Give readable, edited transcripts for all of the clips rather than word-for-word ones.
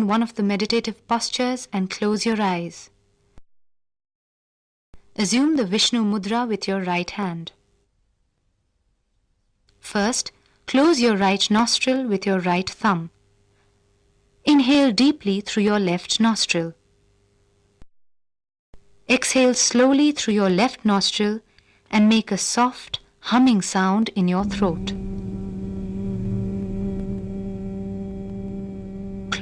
find one of the meditative postures and close your eyes. Assume the Vishnu Mudra with your right hand. First, close your right nostril with your right thumb. Inhale deeply through your left nostril. Exhale slowly through your left nostril and make a soft, humming sound in your throat.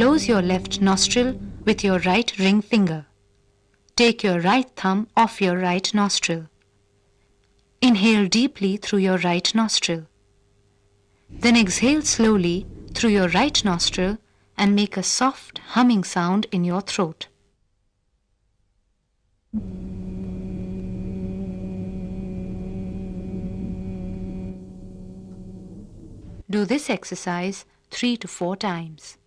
Close your left nostril with your right ring finger. Take your right thumb off your right nostril. Inhale deeply through your right nostril. Then exhale slowly through your right nostril and make a soft, humming sound in your throat. Do this exercise 3 to 4 times.